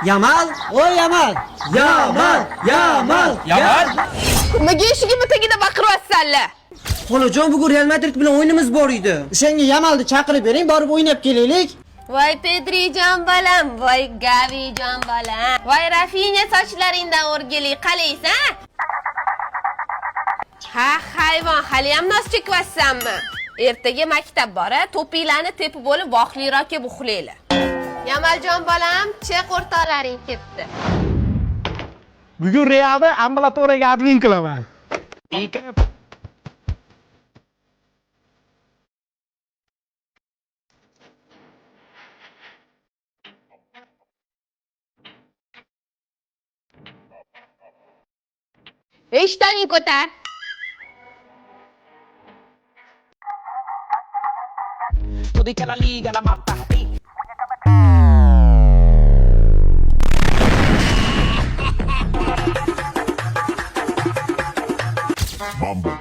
Yamal, Voy Yamal. Yamal, Yamal, Yamal. Nimaga eshigimni tagida baqiryapsanlar? Xolajon, bugun Real Madrid bilan o'yinimiz bor edi. O'shanga Yamalni chaqirib bering, borib o'ynab kelaylik. Voy Pedrijon bolam, voy Gavijon bolam. Voy Rafinya sochlaringdan o'rgili qalaysan? Ha, hayvon, hali ham nos chekyapsanmi? Ertaga maktab bora, to'pinglarni tepib olib vohliroqqa buxlaylar. Yamaljon bolam, cheq o'rtoqlaring ketdi. Bugun Realda ambulatoriyaga admin qilaman. Eshitning ko'tar. Todita la liga la mata. Mambo.